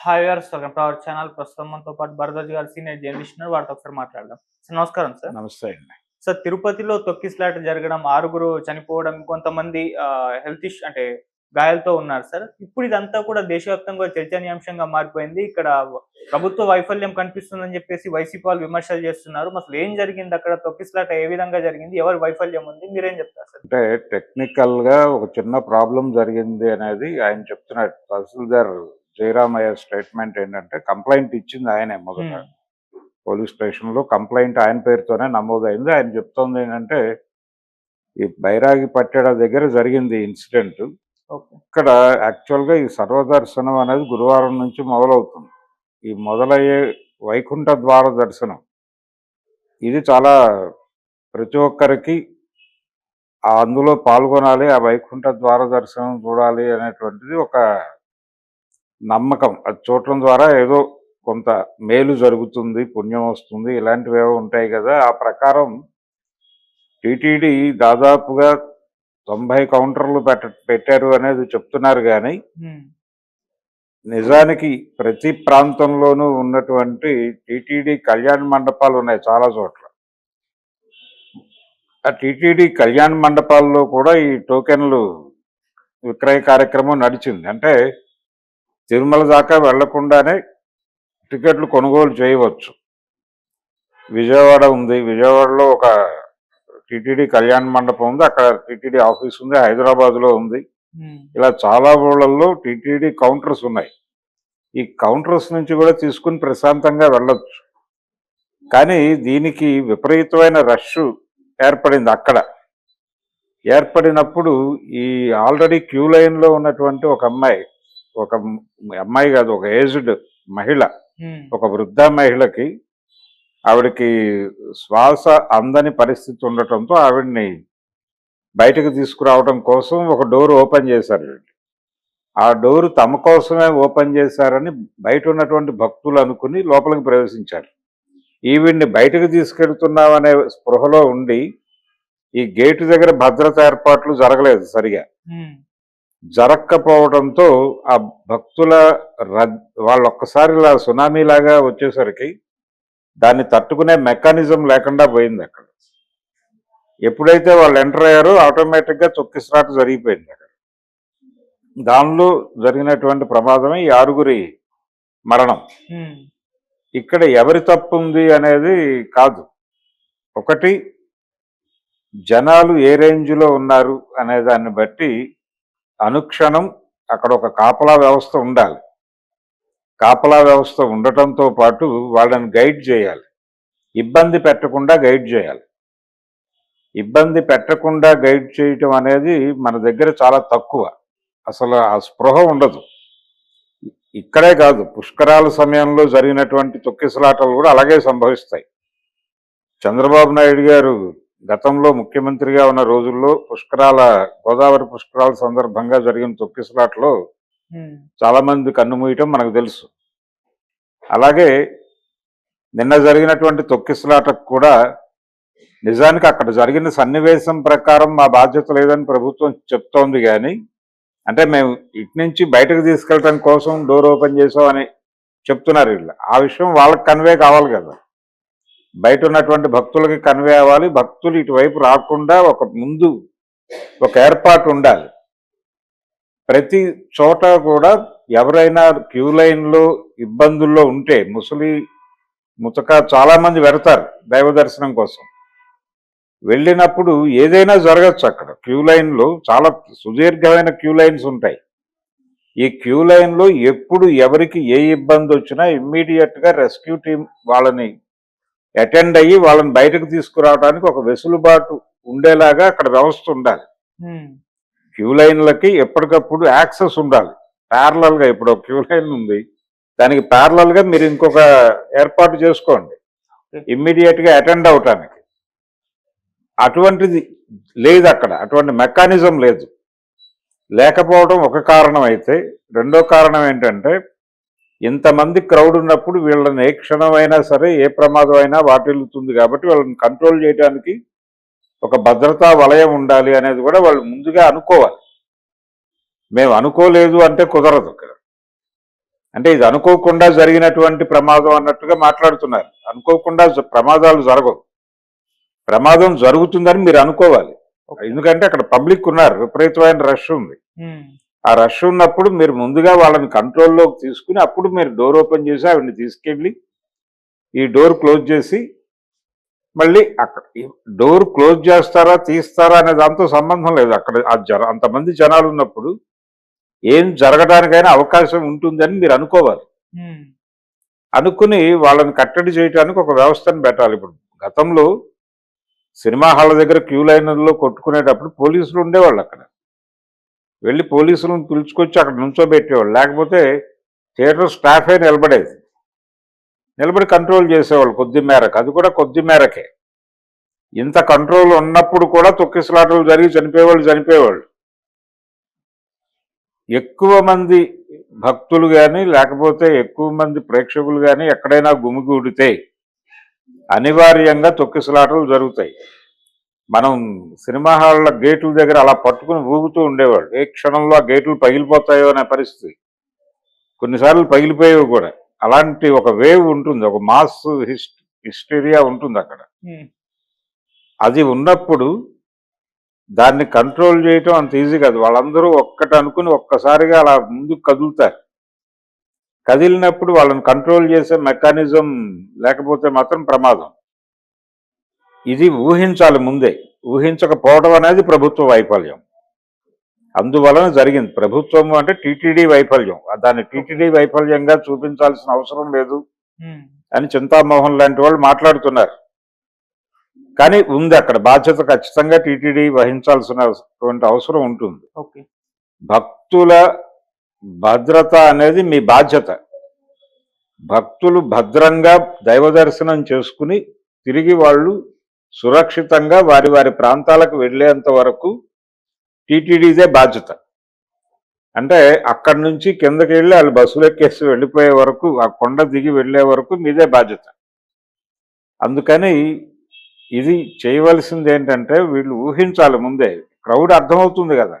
Hi viewers, welcome to our channel. ప్రస్తుతం మనతో పాటు భరద్వాజ్ గారు సీనియర్ జర్నలిస్ట్ ఉన్నారు. వారితో ఒకసారి మాట్లాడదాం. సార్ నమస్కారం సార్. నమస్తే అండి. సార్, తిరుపతిలో తొక్కిసలాట జరగడం, 6 చనిపోవడం, కొంతమంది హెల్త్ ఇష్యూ అంటే గాయాలతో ఉన్నారు సార్. ఇప్పుడు ఇదంతా కూడా దేశవ్యాప్తంగా చర్చనీయాంశంగా మారిపోయింది. ఇక్కడ ప్రభుత్వ వైఫల్యం కనిపిస్తుందని చెప్పేసి వైసీపీ వాళ్ళు విమర్శలు చేస్తున్నారు. అసలు ఏం జరిగింది అక్కడ? తొక్కిసలాట ఏ విధంగా జరిగింది? ఎవరి వైఫల్యం ఉంది? మీరేం చెప్తారు సార్? అంటే టెక్నికల్‌గా ఒక చిన్న ప్రాబ్లమ్ జరిగింది అనేది ఆయన చెప్తున్నాడు. తహసీల్దార్ జయరామయ్య స్టేట్మెంట్ ఏంటంటే కంప్లెయింట్ ఇచ్చింది ఆయనే మొదట. పోలీస్ స్టేషన్‌లో కంప్లెయింట్ ఆయన పేరుతోనే నమోదైంది. ఆయన చెప్తోంది ఏంటంటే ఈ బైరాగి పట్టెడ దగ్గర జరిగింది ఇన్సిడెంట్. ఓకే. ఇక్కడ యాక్చువల్‌గా ఈ సర్వదర్శనం అనేది గురువారం నుంచి మొదలవుతుంది. ఈ మొదలయ్యే వైకుంఠ ద్వార దర్శనం ఇది చాలా ప్రతి ఒక్కరికి అందులో పాల్గొనాలి, ఆ వైకుంఠ ద్వార దర్శనం చూడాలి అనేటువంటిది ఒక నమ్మకం. అది చూడటం ద్వారా ఏదో కొంత మేలు జరుగుతుంది, పుణ్యం వస్తుంది, ఇలాంటివేవో ఉంటాయి కదా! ఆ ప్రకారం టీటీడీ దాదాపుగా 90 కౌంటర్లు పెట్టారు అనేది చెప్తున్నారు గానీ, నిజానికి ప్రతి ప్రాంతంలోనూ ఉన్నటువంటి టీటీడీ కళ్యాణ మండపాలు ఉన్నాయి చాలా చోట్ల. ఆ టీటీడీ కళ్యాణ మండపాల్లో కూడా ఈ టోకెన్లు విక్రయ కార్యక్రమం నడిచింది. అంటే తిరుమల దాకా వెళ్లకుండానే టికెట్లు కొనుగోలు చేయవచ్చు. విజయవాడ ఉంది, విజయవాడలో ఒక టీటీడీ కళ్యాణ మండపం ఉంది, అక్కడ టీటీడీ ఆఫీస్ ఉంది, హైదరాబాద్లో ఉంది. ఇలా చాలా ఊళ్ళల్లో టీటీడీ కౌంటర్స్ ఉన్నాయి. ఈ కౌంటర్స్ నుంచి కూడా తీసుకుని ప్రశాంతంగా వెళ్ళొచ్చు. కానీ దీనికి విపరీతమైన రష్ ఏర్పడింది అక్కడ. ఏర్పడినప్పుడు ఈ ఆల్రెడీ క్యూ లైన్లో ఉన్నటువంటి ఒక అమ్మాయి కాదు, ఒక ఏజ్డ్ మహిళ, ఒక వృద్ధ మహిళకి ఆవిడకి శ్వాస అందని పరిస్థితి ఉండటంతో ఆవిడ్ని బయటకు తీసుకురావడం కోసం ఒక డోర్ ఓపెన్ చేశారు. ఆ డోరు తమ కోసమే ఓపెన్ చేశారని బయట ఉన్నటువంటి భక్తులు అనుకుని లోపలికి ప్రవేశించారు. ఈవిడ్ని బయటకు తీసుకెళ్తున్నామనే స్పృహలో ఉండి ఈ గేటు దగ్గర భద్రత ఏర్పాట్లు జరగలేదు సరిగా. జరగకపోవడంతో ఆ భక్తుల వాళ్ళు ఒక్కసారి ఇలా సునామీ లాగా వచ్చేసరికి దాన్ని తట్టుకునే మెకానిజం లేకుండా పోయింది అక్కడ. ఎప్పుడైతే వాళ్ళు ఎంటర్ అయ్యారో ఆటోమేటిక్గా తొక్కిసలాట జరిగిపోయింది అక్కడ. దానిలో జరిగినటువంటి ప్రమాదమే ఈ 6 మరణం. ఇక్కడ ఎవరి తప్పు ఉంది అనేది కాదు. ఒకటి, జనాలు ఏ రేంజ్లో ఉన్నారు అనే దాన్ని బట్టి అనుక్షణం అక్కడ ఒక కాపలా వ్యవస్థ ఉండాలి. కాపలా వ్యవస్థ ఉండటంతో పాటు వాళ్ళని గైడ్ చేయాలి, ఇబ్బంది పెట్టకుండా గైడ్ చేయాలి. ఇబ్బంది పెట్టకుండా గైడ్ చేయటం అనేది మన దగ్గర చాలా తక్కువ. అసలు ఆ స్పృహ ఉండదు. ఇక్కడే కాదు, పుష్కరాల సమయంలో జరిగినటువంటి తొక్కిసలాటలు కూడా అలాగే సంభవిస్తాయి. చంద్రబాబు నాయుడు గారు గతంలో ముఖ్యమంత్రిగా ఉన్న రోజుల్లో గోదావరి పుష్కరాల సందర్భంగా జరిగిన తొక్కిసలాటలో చాలా మంది కన్నుమూయటం మనకు తెలుసు. అలాగే నిన్న జరిగినటువంటి తొక్కిసలాటకు కూడా నిజానికి అక్కడ జరిగిన సన్నివేశం ప్రకారం మా బాధ్యత లేదని ప్రభుత్వం చెప్తోంది. కానీ అంటే మేము ఇటు నుంచి బయటకు తీసుకెళ్ళటం కోసం డోర్ ఓపెన్ చేసామని చెప్తున్నారు వీళ్ళు. ఆ విషయం వాళ్ళకి కన్వే కావాలి కదా, బయట ఉన్నటువంటి భక్తులకి కన్వే అవ్వాలి. భక్తులు ఇటువైపు రాకుండా ముందు ఒక ఏర్పాటు ఉండాలి. ప్రతి చోట కూడా ఎవరైనా క్యూ లైన్లో ఇబ్బందుల్లో ఉంటే ముతక చాలా మంది వెడతారు దైవ దర్శనం కోసం. వెళ్ళినప్పుడు ఏదైనా జరగచ్చు. అక్కడ క్యూ లైన్లో చాలా సుదీర్ఘమైన క్యూ లైన్స్ ఉంటాయి. ఈ క్యూ లైన్లో ఎప్పుడు ఎవరికి ఏ ఇబ్బంది వచ్చినా ఇమ్మీడియట్గా రెస్క్యూ టీం వాళ్ళని అటెండ్ అయ్యి వాళ్ళని బయటకు తీసుకురావడానికి ఒక వెసులుబాటు ఉండేలాగా అక్కడ వ్యవస్థ ఉండాలి. క్యూ లైన్లకి ఎప్పటికప్పుడు యాక్సెస్ ఉండాలి. ప్యారలల్గా ఇప్పుడు ఒక క్యూ లైన్ ఉంది, దానికి ప్యారలల్గా మీరు ఇంకొక ఏర్పాటు చేసుకోండి ఇమ్మీడియట్గా అటెండ్ అవటానికి. అటువంటిది లేదు అక్కడ, అటువంటి మెకానిజం లేదు. లేకపోవడం ఒక కారణం అయితే, రెండో కారణం ఏంటంటే ఇంతమంది క్రౌడ్ ఉన్నప్పుడు వీళ్ళని ఏ క్షణమైనా సరే ఏ ప్రమాదం అయినా వాటిల్లుతుంది. కాబట్టి వాళ్ళని కంట్రోల్ చేయడానికి ఒక భద్రతా వలయం ఉండాలి అనేది కూడా వాళ్ళు ముందుగా అనుకోవాలి. మేము అనుకోలేదు అంటే కుదరదు. అంటే ఇది అనుకోకుండా జరిగినటువంటి ప్రమాదం అన్నట్టుగా మాట్లాడుతున్నారు. అనుకోకుండా ప్రమాదాలు జరగవు. ప్రమాదం జరుగుతుందని మీరు అనుకోవాలి. ఎందుకంటే అక్కడ పబ్లిక్ ఉన్నారు, విపరీతమైన రష్ ఉంది. ఆ రష్ ఉన్నప్పుడు మీరు ముందుగా వాళ్ళని కంట్రోల్లోకి తీసుకుని అప్పుడు మీరు డోర్ ఓపెన్ చేసి ఆవిడని తీసుకెళ్ళి ఈ డోర్ క్లోజ్ చేసి మళ్ళీ అక్కడ డోర్ క్లోజ్ చేస్తారా తీస్తారా అనే దాంతో సంబంధం లేదు. అక్కడ అంతమంది జనాలు ఉన్నప్పుడు ఏం జరగడానికైనా అవకాశం ఉంటుందని మీరు అనుకోవాలి. అనుకుని వాళ్ళని కట్టడి చేయడానికి ఒక వ్యవస్థను పెట్టాలి. ఇప్పుడు గతంలో సినిమా హాళ్ళ దగ్గర క్యూ లైన్లో కొట్టుకునేటప్పుడు పోలీసులు ఉండేవాళ్ళు. అక్కడ వెళ్ళి పోలీసులను పిలుచుకొచ్చి అక్కడ నుంచోబెట్టేవాళ్ళు. లేకపోతే థియేటర్ స్టాఫే నిలబడేది. నిలబడి కంట్రోల్ చేసేవాళ్ళు కొద్ది మేరకు. అది కూడా కొద్ది మేరకే. ఇంత కంట్రోల్ ఉన్నప్పుడు కూడా తొక్కిసలాటలు జరిగి చనిపోయేవాళ్ళు. ఎక్కువ మంది భక్తులు కానీ లేకపోతే ఎక్కువ మంది ప్రేక్షకులు కానీ ఎక్కడైనా గుమిగూడితే అనివార్యంగా తొక్కిసలాటలు జరుగుతాయి. మనం సినిమా హాళ్ళ గేట్ల దగ్గర అలా పట్టుకుని ఊగుతూ ఉండేవాళ్ళు. ఏ క్షణంలో ఆ గేట్లు పగిలిపోతాయో అనే పరిస్థితి. కొన్నిసార్లు పగిలిపోయేవి కూడా. అలాంటి ఒక వేవ్ ఉంటుంది, ఒక మాస్ హిస్టీరియా ఉంటుంది అక్కడ. అది ఉన్నప్పుడు దాన్ని కంట్రోల్ చేయటం అంత ఈజీ కాదు. వాళ్ళందరూ ఒక్కటి అనుకుని ఒక్కసారిగా అలా ముందుకు కదులుతారు. కదిలినప్పుడు వాళ్ళని కంట్రోల్ చేసే మెకానిజం లేకపోతే మాత్రం ప్రమాదం. ఇది ఊహించాలి ముందే. ఊహించకపోవడం అనేది ప్రభుత్వ వైఫల్యం. అందువలన జరిగింది. ప్రభుత్వం అంటే టీటీడీ వైఫల్యం. దాన్ని టీటీడీ వైఫల్యంగా చూపించాల్సిన అవసరం లేదు అని చింతామోహన్ లాంటి వాళ్ళు మాట్లాడుతున్నారు. కానీ ఉంది అక్కడ బాధ్యత ఖచ్చితంగా టీటీడీ వహించాల్సినటువంటి అవసరం ఉంటుంది. భక్తుల భద్రత అనేది మీ బాధ్యత. భక్తులు భద్రంగా దైవ దర్శనం చేసుకుని తిరిగి వాళ్ళు సురక్షితంగా వారి వారి ప్రాంతాలకు వెళ్ళేంత వరకు టీటీడీదే బాధ్యత. అంటే అక్కడి నుంచి కిందకి వెళ్ళి వాళ్ళు బస్సులు ఎక్కేసి వెళ్ళిపోయే వరకు, ఆ కొండ దిగి వెళ్ళే వరకు మీదే బాధ్యత. అందుకని ఇది చేయవలసింది ఏంటంటే వీళ్ళు ఊహించాలి ముందే. క్రౌడ్ అర్థమవుతుంది కదా,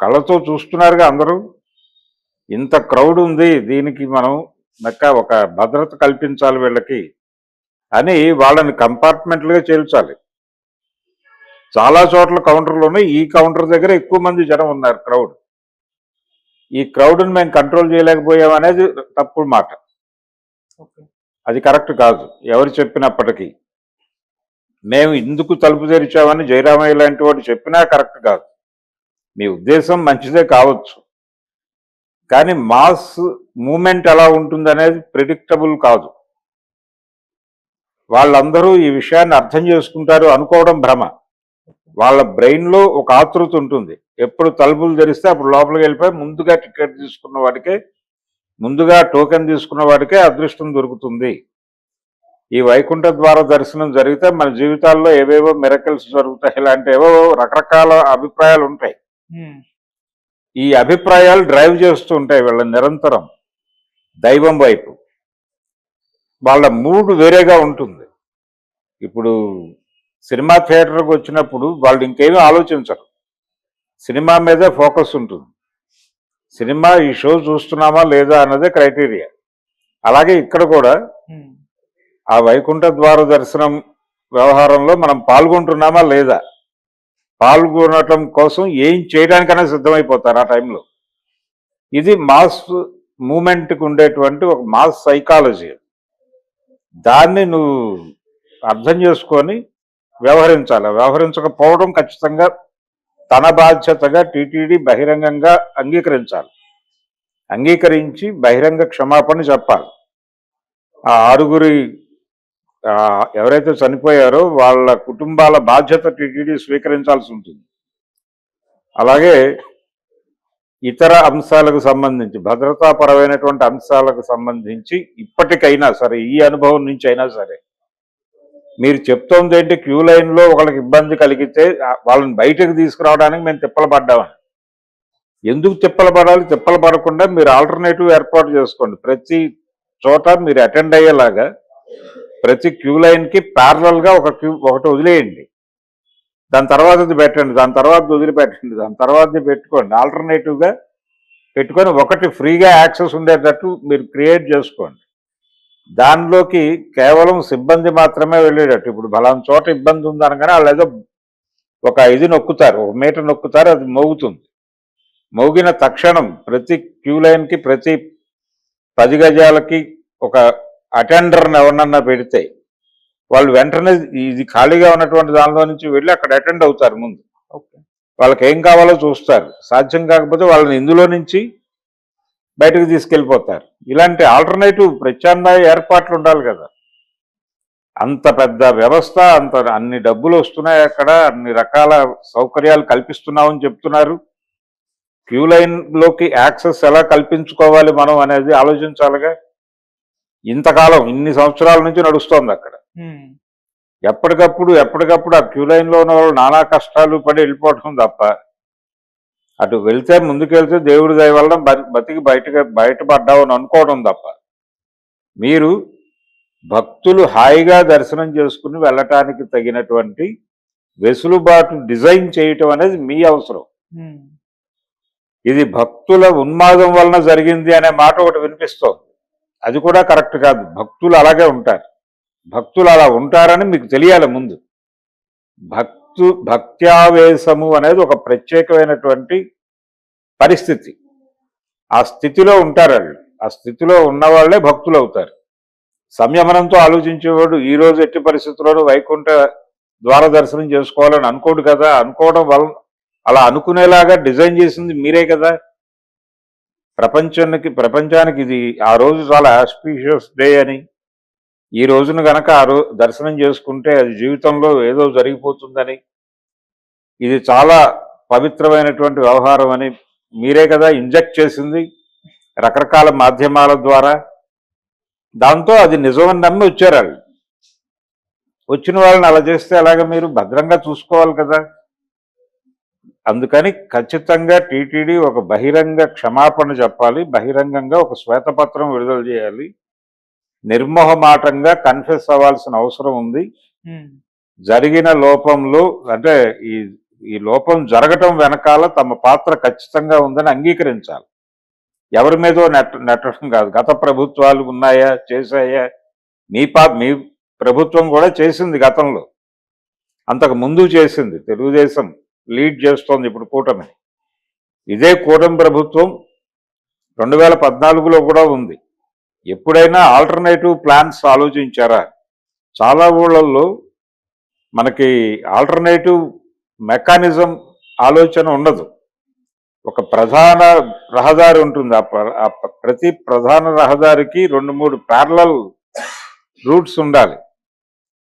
కళ్ళతో చూస్తున్నారుగా అందరూ. ఇంత క్రౌడ్ ఉంది, దీనికి మనం ఒక భద్రత కల్పించాలి వీళ్ళకి అని వాళ్ళని కంపార్ట్మెంట్లుగా చేర్చాలి. చాలా చోట్ల కౌంటర్లోనే ఈ కౌంటర్ దగ్గర ఎక్కువ మంది జనం ఉన్నారు, క్రౌడ్. ఈ క్రౌడ్ని మేము కంట్రోల్ చేయలేకపోయాం అనేది తప్పుడు మాట. అది కరెక్ట్ కాదు ఎవరు చెప్పినప్పటికీ. మేము ఇందుకు తలుపు తెరిచామని జయరామయ్య లాంటి వాడు చెప్పినా కరెక్ట్ కాదు. మీ ఉద్దేశం మంచిదే కావచ్చు, కానీ మాస్ మూమెంట్ ఎలా ఉంటుందనేది ప్రిడిక్టబుల్ కాదు. వాళ్ళందరూ ఈ విషయాన్ని అర్థం చేసుకుంటారు అనుకోవడం భ్రమ. వాళ్ళ బ్రెయిన్లో ఒక ఆతృత ఉంటుంది. ఎప్పుడు తలుపులు తెరిస్తే అప్పుడు లోపలికి వెళ్ళిపోయి ముందుగా టికెట్ తీసుకున్న వాడికే, ముందుగా టోకెన్ తీసుకున్న వాడికే అదృష్టం దొరుకుతుంది. ఈ వైకుంఠ ద్వార దర్శనం జరిగితే మన జీవితాల్లో ఏవేవో మిరకల్స్ జరుగుతాయి, ఇలాంటి ఏవో రకరకాల అభిప్రాయాలు ఉంటాయి. ఈ అభిప్రాయాలు డ్రైవ్ చేస్తూ ఉంటాయి వీళ్ళని నిరంతరం దైవం వైపు. వాళ్ళ మూడ్ వేరేగా ఉంటుంది. ఇప్పుడు సినిమా థియేటర్కి వచ్చినప్పుడు వాళ్ళు ఇంకేమీ ఆలోచించరు, సినిమా మీదే ఫోకస్ ఉంటుంది. సినిమా ఈ షో చూస్తున్నామా లేదా అన్నదే క్రైటీరియా. అలాగే ఇక్కడ కూడా ఆ వైకుంఠ ద్వార దర్శనం వ్యవహారంలో మనం పాల్గొంటున్నామా లేదా, పాల్గొనటం కోసం ఏం చేయడానికైనా సిద్ధమైపోతారు ఆ టైంలో. ఇది మాస్ మూమెంట్కి ఉండేటువంటి ఒక మాస్ సైకాలజీ. దాన్ని నువ్వు అర్థం చేసుకొని వ్యవహరించాలి. వ్యవహరించకపోవడం ఖచ్చితంగా తన బాధ్యతగా టీటీడీ బహిరంగంగా అంగీకరించాలి. అంగీకరించి బహిరంగ క్షమాపణ చెప్పాలి. ఆ 6 ఎవరైతే చనిపోయారో వాళ్ళ కుటుంబాల బాధ్యత టీటీడీ స్వీకరించాల్సి ఉంటుంది. అలాగే ఇతర అంశాలకు సంబంధించి, భద్రతాపరమైనటువంటి అంశాలకు సంబంధించి ఇప్పటికైనా సరే, ఈ అనుభవం నుంచి అయినా సరే, మీరు చెప్తోంది ఏంటి, క్యూ లైన్లో ఒకళ్ళకి ఇబ్బంది కలిగితే వాళ్ళని బయటకు తీసుకురావడానికి మేము తిప్పలు పడ్డామని. ఎందుకు తిప్పలు పడాలి? తిప్పలు పడకుండా మీరు ఆల్టర్నేటివ్ ఏర్పాటు చేసుకోండి. ప్రతి చోట మీరు అటెండ్ అయ్యేలాగా ప్రతి క్యూ లైన్కి ప్యారలల్గా ఒకటి వదిలేయండి. దాని తర్వాతది పెట్టండి, దాని తర్వాత వదిలిపెట్టండి, దాని తర్వాతది పెట్టుకోండి. ఆల్టర్నేటివ్గా పెట్టుకొని ఒకటి ఫ్రీగా యాక్సెస్ ఉండేటట్టు మీరు క్రియేట్ చేసుకోండి. దానిలోకి కేవలం సిబ్బంది మాత్రమే వెళ్ళేటట్టు. ఇప్పుడు బలానా చోట ఇబ్బంది ఉందనగానే వాళ్ళు ఏదో ఒక ఇది నొక్కుతారు, ఒక మీటర్ నొక్కుతారు, అది మోగుతుంది. మోగిన తక్షణం ప్రతి క్యూ లైన్కి ప్రతి 10 గజాలకి ఒక అటెండర్ని ఎవరినన్నా పెడితే వాళ్ళు వెంటనే ఇది ఖాళీగా ఉన్నటువంటి దానిలో నుంచి వెళ్ళి అక్కడ అటెండ్ అవుతారు ముందు. ఓకే. వాళ్ళకి ఏం కావాలో చూస్తారు. సాధ్యం కాకపోతే వాళ్ళని ఇందులో నుంచి బయటకు తీసుకెళ్ళిపోతారు. ఇలాంటి ఆల్టర్నేటివ్ ప్రత్యామ్నాయ ఏర్పాట్లు ఉండాలి కదా. అంత పెద్ద వ్యవస్థ, అన్ని డబ్బులు వస్తున్నాయి, అక్కడ అన్ని రకాల సౌకర్యాలు కల్పిస్తున్నామని చెప్తున్నారు. క్యూ లైన్లోకి యాక్సెస్ ఎలా కల్పించుకోవాలి మనం అనేది ఆలోచించాలిగా. ఇంతకాలం ఇన్ని సంవత్సరాల నుంచి నడుస్తోంది అక్కడ. ఎప్పటికప్పుడు ఆ క్యూ లైన్లో ఉన్న వాళ్ళు నానా కష్టాలు పడి వెళ్ళిపోవటం తప్ప, అటు వెళ్తే ముందుకెళ్తే దేవుడి దయ వల్ల బతికి బయటపడ్డామని అనుకోవడం తప్ప, మీరు భక్తులు హాయిగా దర్శనం చేసుకుని వెళ్ళటానికి తగినటువంటి వెసులుబాటు డిజైన్ చేయటం అనేది మీ అవసరం. ఇది భక్తుల ఉన్మాదం వలన జరిగింది అనే మాట ఒకటి వినిపిస్తోంది. అది కూడా కరెక్ట్ కాదు. భక్తులు అలాగే ఉంటారు. భక్తులు అలా ఉంటారని మీకు తెలియాలి ముందు. భక్త్యావేశము అనేది ఒక ప్రత్యేకమైనటువంటి పరిస్థితి. ఆ స్థితిలో ఉంటారు వాళ్ళు. ఆ స్థితిలో ఉన్నవాళ్లే భక్తులు అవుతారు. సంయమనంతో ఆలోచించేవాడు ఈ రోజు ఎట్టి పరిస్థితుల్లోనూ వైకుంఠ ద్వార దర్శనం చేసుకోవాలని అనుకోడు కదా. అనుకోవడం వల్ల అలా అనుకునేలాగా డిజైన్ చేసింది మీరే కదా. ప్రపంచానికి ఇది ఆ రోజు చాలా ఆస్పీషియస్ డే అని, ఈ రోజున గనక దర్శనం చేసుకుంటే అది జీవితంలో ఏదో జరిగిపోతుందని, ఇది చాలా పవిత్రమైనటువంటి వ్యవహారం అని మీరే కదా ఇంజెక్ట్ చేసింది రకరకాల మాధ్యమాల ద్వారా. దాంతో అది నిజమని నమ్మి వచ్చారు వాళ్ళు. వచ్చిన వాళ్ళని అలా చేస్తే అలాగే మీరు భద్రంగా చూసుకోవాలి కదా. అందుకని ఖచ్చితంగా టీటీడీ ఒక బహిరంగ క్షమాపణ చెప్పాలి, బహిరంగంగా ఒక శ్వేతపత్రం విడుదల చేయాలి, నిర్మోహమాటంగా కన్ఫెస్ అవ్వాల్సిన అవసరం ఉంది. జరిగిన లోపంలో అంటే ఈ లోపం జరగటం వెనకాల తమ పాత్ర ఖచ్చితంగా ఉందని అంగీకరించాలి. ఎవరి మీదో నెట్టడం కాదు. గత ప్రభుత్వాలు ఉన్నాయా, చేశాయా? మీ ప్రభుత్వం కూడా చేసింది గతంలో, అంతకు ముందు చేసింది. తెలుగుదేశం లీడ్ చేస్తోంది ఇప్పుడు కూటమి. ఇదే కూటమి ప్రభుత్వం 2014లో కూడా ఉంది. ఎప్పుడైనా ఆల్టర్నేటివ్ ప్లాన్స్ ఆలోచించారా? చాలా ఊళ్ళల్లో మనకి ఆల్టర్నేటివ్ మెకానిజం ఆలోచన ఉండదు. ఒక ప్రధాన రహదారి ఉంటుంది. ప్రతి ప్రధాన రహదారికి 2-3 ప్యారలల్ రూట్స్ ఉండాలి.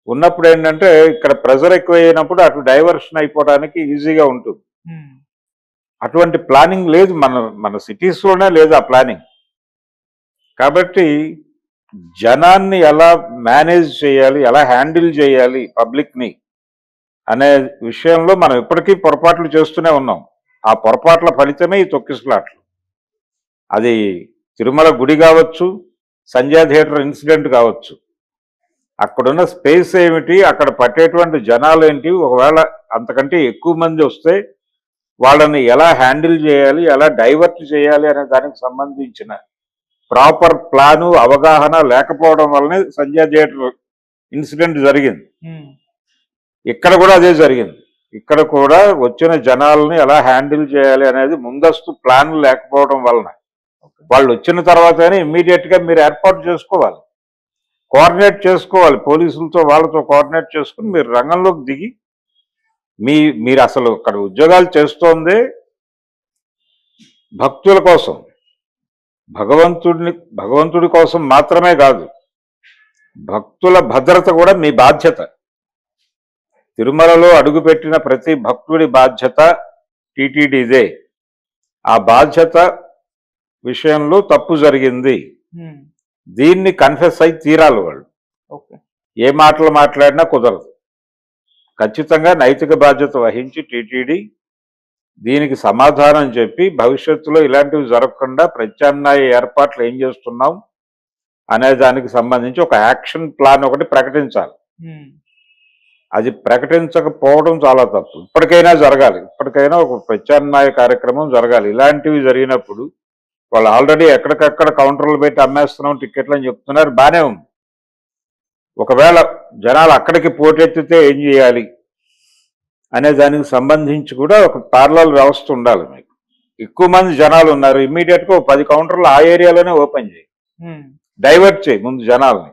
ఉన్నప్పుడు ఏంటంటే ఇక్కడ ప్రెజర్ ఎక్కువ అయినప్పుడు అటు డైవర్షన్ అయిపోవడానికి ఈజీగా ఉంటుంది. అటువంటి ప్లానింగ్ లేదు మన సిటీస్లోనే లేదు ఆ ప్లానింగ్. కాబట్టి జనాన్ని ఎలా మేనేజ్ చేయాలి, ఎలా హ్యాండిల్ చేయాలి పబ్లిక్ని అనే విషయంలో మనం ఇప్పటికీ పొరపాట్లు చేస్తూనే ఉన్నాం. ఆ పొరపాట్ల ఫలితమే ఈ తొక్కిసలాట్లు. అది తిరుమల గుడి కావచ్చు, సంజయ్ థియేటర్ ఇన్సిడెంట్ కావచ్చు. అక్కడున్న స్పేస్ ఏమిటి, అక్కడ పట్టేటువంటి జనాలు ఏంటి, ఒకవేళ అంతకంటే ఎక్కువ మంది వస్తే వాళ్ళని ఎలా హ్యాండిల్ చేయాలి, ఎలా డైవర్ట్ చేయాలి అనే దానికి సంబంధించిన ప్రాపర్ ప్లాను, అవగాహన లేకపోవడం వల్లనే సంజయ్ థియేటర్ ఇన్సిడెంట్ జరిగింది. ఇక్కడ కూడా అదే జరిగింది. ఇక్కడ కూడా వచ్చిన జనాలని ఎలా హ్యాండిల్ చేయాలి అనేది ముందస్తు ప్లాన్ లేకపోవడం వలన వాళ్ళు వచ్చిన తర్వాతనే ఇమ్మీడియట్గా మీరు ఏర్పాటు చేసుకోవాలి, కోఆర్డినేట్ చేసుకోవాలి. పోలీసులతో వాళ్ళతో కోఆర్డినేట్ చేసుకుని మీరు రంగంలోకి దిగి మీరు అసలు అక్కడ ఉద్యోగాలు చేస్తోందే భక్తుల కోసం, భగవంతుడి కోసం మాత్రమే కాదు, భక్తుల భద్రత కూడా మీ బాధ్యత. తిరుమలలో అడుగుపెట్టిన ప్రతి భక్తుడి బాధ్యత టీటీడీదే. ఆ బాధ్యత విషయంలో తప్పు జరిగింది, దీన్ని కన్ఫెస్ అయి తీరాలి వాళ్ళు. ఏ మాటలు మాట్లాడినా కుదరదు. ఖచ్చితంగా నైతిక బాధ్యత వహించి టీటీడీ దీనికి సమాధానం చెప్పి భవిష్యత్తులో ఇలాంటివి జరగకుండా ప్రత్యామ్నాయ ఏర్పాట్లు ఏం చేస్తున్నాం అనే దానికి సంబంధించి ఒక యాక్షన్ ప్లాన్ ఒకటి ప్రకటించాలి. అది ప్రకటించకపోవడం చాలా తప్పు. ఇప్పటికైనా జరగాలి, ఇప్పటికైనా ఒక ప్రత్యామ్నాయ కార్యక్రమం జరగాలి. ఇలాంటివి జరిగినప్పుడు వాళ్ళు ఆల్రెడీ ఎక్కడికక్కడ కౌంటర్లు పెట్టి అమ్మేస్తున్నాం టికెట్లు అని చెప్తున్నారు, బానే ఉంది. ఒకవేళ జనాలు అక్కడికి పోటెత్తితే ఏం చేయాలి అనే దానికి సంబంధించి కూడా ఒక పార్లల్ వ్యవస్థ ఉండాలి. మీకు ఎక్కువ మంది జనాలు ఉన్నారు, ఇమ్మీడియట్ గా 10 కౌంటర్లు ఆ ఏరియాలోనే ఓపెన్ చేయి, డైవర్ట్ చేయి ముందు జనాల్ని.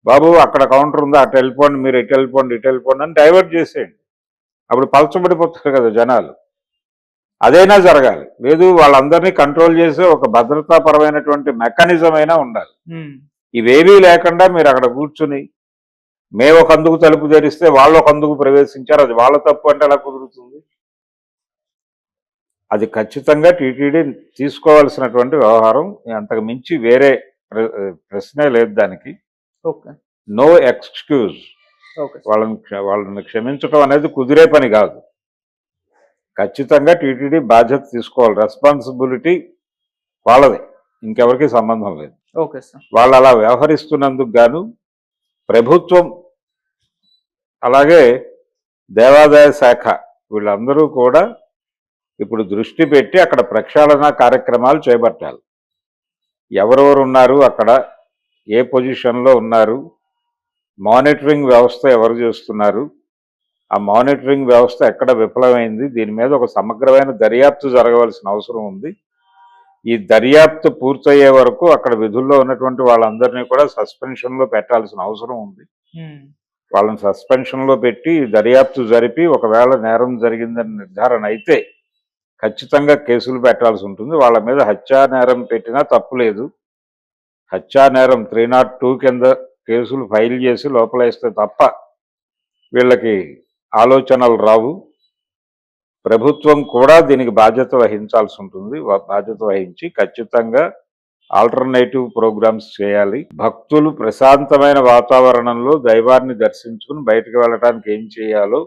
బాబు అక్కడ కౌంటర్ ఉందా, అటు వెళ్ళిపోండి, మీరు ఇటు వెళ్ళిపోండి, ఇటు వెళ్ళిపోండి అని డైవర్ట్ చేసేయండి. అప్పుడు పలచబడిపోతారు కదా జనాలు. అదైనా జరగాలి. లేదు వాళ్ళందరినీ కంట్రోల్ చేసే ఒక భద్రతాపరమైనటువంటి మెకానిజం అయినా ఉండాలి. ఇవేవీ లేకుండా మీరు అక్కడ కూర్చుని మేము ఒక అందుకు తలుపు తెరిస్తే వాళ్ళు ఒక అందుకు ప్రవేశించారు, అది వాళ్ళ తప్పు అంటే ఎలా కుదురుతుంది? అది ఖచ్చితంగా టీటీడీ తీసుకోవాల్సినటువంటి వ్యవహారం. అంతకు మించి వేరే ప్రశ్నే లేదు దానికి. ఓకే. No excuse. ఓకే. వాళ్ళని క్షమించడం అనేది కుదిరే పని కాదు. ఖచ్చితంగా టీటీడీ బాధ్యత తీసుకోవాలి. రెస్పాన్సిబిలిటీ వాళ్ళది, ఇంకెవరికి సంబంధం లేదు. Okay sir. వాళ్ళు అలా వ్యవహరిస్తున్నందుకు గాను ప్రభుత్వం అలాగే దేవాదాయ శాఖ వీళ్ళందరూ కూడా ఇప్పుడు దృష్టి పెట్టి అక్కడ ప్రక్షాళన కార్యక్రమాలు చేపట్టాలి. ఎవరెవరు ఉన్నారు అక్కడ, ఏ పొజిషన్లో ఉన్నారు, మానిటరింగ్ వ్యవస్థ ఎవరు చేస్తున్నారు, ఆ మానిటరింగ్ వ్యవస్థ ఎక్కడ విఫలమైంది, దీని మీద ఒక సమగ్రమైన దర్యాప్తు జరగవలసిన అవసరం ఉంది. ఈ దర్యాప్తు పూర్తయ్యే వరకు అక్కడ విధుల్లో ఉన్నటువంటి వాళ్ళందరినీ కూడా సస్పెన్షన్లో పెట్టాల్సిన అవసరం ఉంది. వాళ్ళని సస్పెన్షన్లో పెట్టి దర్యాప్తు జరిపి ఒకవేళ నేరం జరిగిందని నిర్ధారణ అయితే ఖచ్చితంగా కేసులు పెట్టాల్సి ఉంటుంది. వాళ్ళ మీద హత్యా నేరం పెట్టినా తప్పు లేదు. హత్యా నేరం 302 కింద కేసులు ఫైల్ చేసి లోపలేస్తే తప్ప వీళ్ళకి ఆలోచనలు రావు. ప్రభుత్వం కూడా దీనికి బాధ్యత వహించాల్సి ఉంటుంది. బాధ్యత వహించి ఖచ్చితంగా ఆల్టర్నేటివ్ ప్రోగ్రామ్స్ చేయాలి. భక్తులు ప్రశాంతమైన వాతావరణంలో దైవాన్ని దర్శించుకుని బయటకు వెళ్ళడానికి ఏం చేయాలో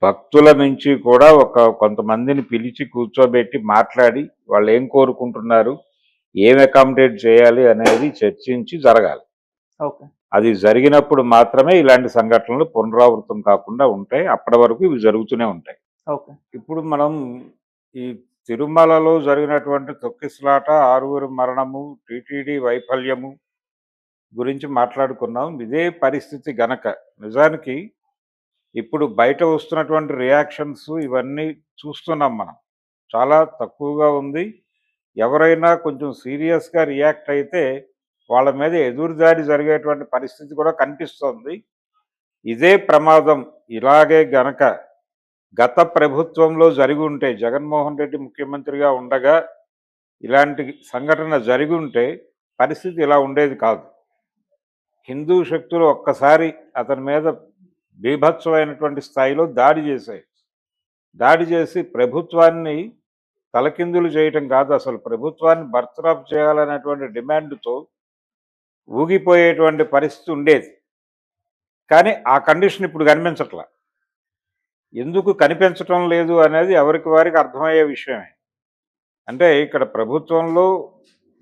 భక్తుల నుంచి కూడా కొంతమందిని పిలిచి కూర్చోబెట్టి మాట్లాడి వాళ్ళు ఏం కోరుకుంటున్నారు, ఏం అకామిడేట్ చేయాలి అనేది చర్చించి జరగాలి. ఓకే. అది జరిగినప్పుడు మాత్రమే ఇలాంటి సంఘటనలు పునరావృతం కాకుండా ఉంటాయి. అప్పటి వరకు ఇవి జరుగుతూనే ఉంటాయి. ఓకే. ఇప్పుడు మనం ఈ తిరుమలలో జరిగినటువంటి తొక్కిసలాట, 6 మరణము, టీటీడీ వైఫల్యము గురించి మాట్లాడుకున్నాం. ఇదే పరిస్థితి గనక నిజానికి ఇప్పుడు బయట వస్తున్నటువంటి రియాక్షన్స్ ఇవన్నీ చూస్తున్నాం మనం, చాలా తక్కువగా ఉంది. ఎవరైనా కొంచెం సీరియస్గా రియాక్ట్ అయితే వాళ్ళ మీద ఎదురుదాడి జరిగేటువంటి పరిస్థితి కూడా కనిపిస్తోంది. ఇదే ప్రమాదం ఇలాగే గనక గత ప్రభుత్వంలో జరిగి ఉంటే, జగన్మోహన్ రెడ్డి ముఖ్యమంత్రిగా ఉండగా ఇలాంటి సంఘటన జరిగి ఉంటే పరిస్థితి ఇలా ఉండేది కాదు. హిందూ శక్తులు ఒక్కసారి అతని మీద బీభత్సమైనటువంటి స్థాయిలో దాడి చేసి ప్రభుత్వాన్ని తలకిందులు చేయటం కాదు, అసలు ప్రభుత్వాన్ని బర్తరఫ్ చేయాలనేటువంటి డిమాండ్తో ఊగిపోయేటువంటి పరిస్థితి ఉండేది. కానీ ఆ కండిషన్ ఇప్పుడు కనిపించట్లా. ఎందుకు కనిపించటం లేదు అనేది ఎవరికి వారికి అర్థమయ్యే విషయమే. అంటే ఇక్కడ ప్రభుత్వంలో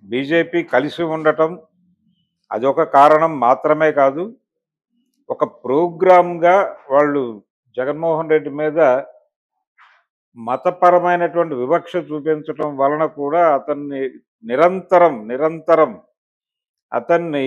బీజేపీ కలిసి ఉండటం అదొక కారణం మాత్రమే కాదు, ఒక ప్రోగ్రామ్గా వాళ్ళు జగన్మోహన్ రెడ్డి మీద మతపరమైనటువంటి వివక్ష చూపించటం వలన కూడా అతన్ని నిరంతరం అతన్ని